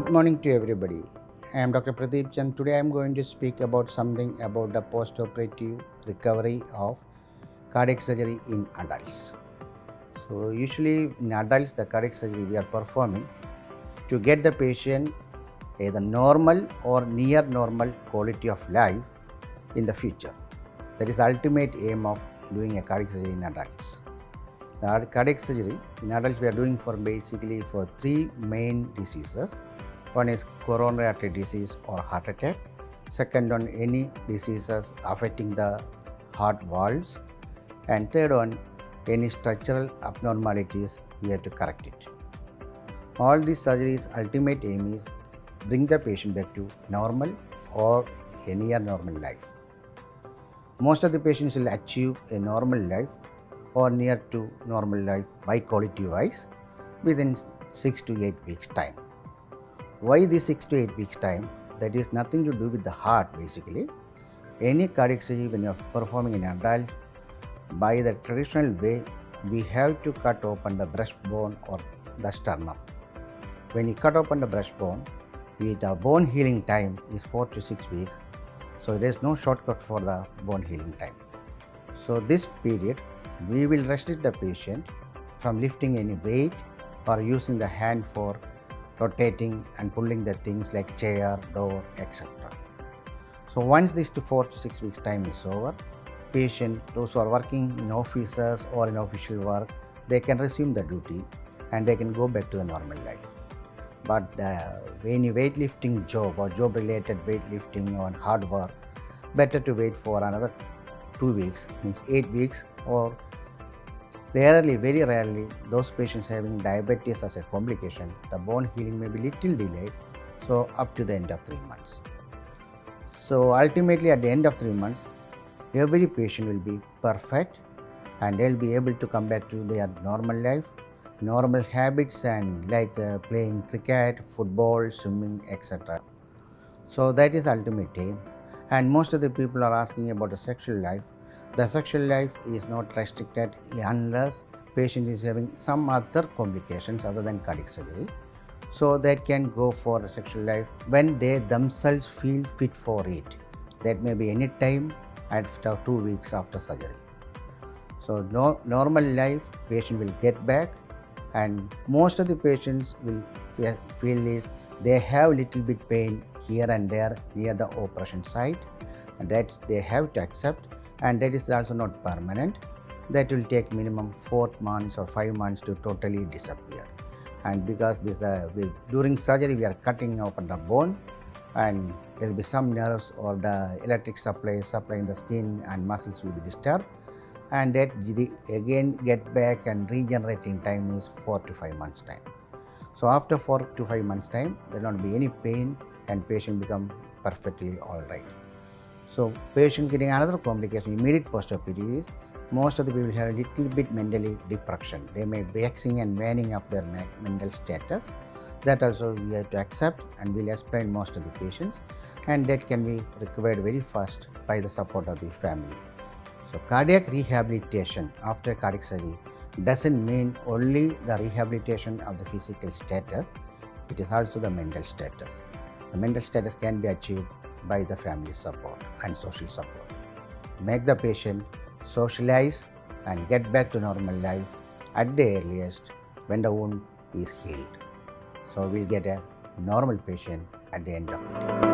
Good morning to everybody. I am Dr. Pradeep Chand. Today I am going to speak about something about the post-operative recovery of cardiac surgery in adults. So usually in adults, the cardiac surgery we are performing to get the patient either normal or near normal quality of life in the future. That is the ultimate aim of doing a cardiac surgery in adults. The cardiac surgery in adults we are doing for basically for three main diseases. One is coronary artery disease or heart attack. Second one, any diseases affecting the heart valves. And third one, any structural abnormalities, we have to correct it. All these surgeries' ultimate aim is bring the patient back to normal or a near normal life. Most of the patients will achieve a normal life or near to normal life by quality wise within 6 to 8 weeks time. Why this 6 to 8 weeks time? That is nothing to do with the heart basically. Any cardiac surgery when you are performing in an adult, by the traditional way, we have to cut open the breastbone or the sternum. When you cut open the breastbone, the bone healing time is 4 to 6 weeks. So there is no shortcut for the bone healing time. So this period, we will restrict the patient from lifting any weight or using the hand for rotating and pulling the things like chair, door, etc. So once this 4 to 6 weeks time is over, patient, those who are working in offices or in official work, they can resume the duty and they can go back to the normal life. But any weightlifting job or job related weightlifting or hard work, better to wait for another 2 weeks, means 8 weeks, or rarely, very rarely, those patients having diabetes as a complication, the bone healing may be little delayed, so up to the end of 3 months. So ultimately at the end of 3 months, every patient will be perfect and they'll be able to come back to their normal life, normal habits and like playing cricket, football, swimming, etc. So that is ultimate aim. And most of the people are asking about the sexual life. The sexual life is not restricted unless patient is having some other complications other than cardiac surgery. So that can go for a sexual life when they themselves feel fit for it. That may be any time after 2 weeks after surgery. So normal life patient will get back, and most of the patients will feel is they have little bit pain here and there near the operation site, and that they have to accept, and that is also not permanent. That will take minimum 4 months or 5 months to totally disappear. And because during surgery we are cutting open the bone, and there will be some nerves or the electric supplying the skin and muscles will be disturbed, and that again get back and regenerate in time is 4 to 5 months time. So after 4 to 5 months time, there will not be any pain and patient become perfectly all right. So patient getting another complication immediate post-operative is most of the people have a little bit mentally depression. They may be waxing and waning of their mental status. That also we have to accept, and we'll explain most of the patients, and that can be recovered very fast by the support of the family. So cardiac rehabilitation after cardiac surgery doesn't mean only the rehabilitation of the physical status, it is also the mental status. The mental status can be achieved by the family support and social support. Make the patient socialize and get back to normal life at the earliest when the wound is healed. So we'll get a normal patient at the end of the day.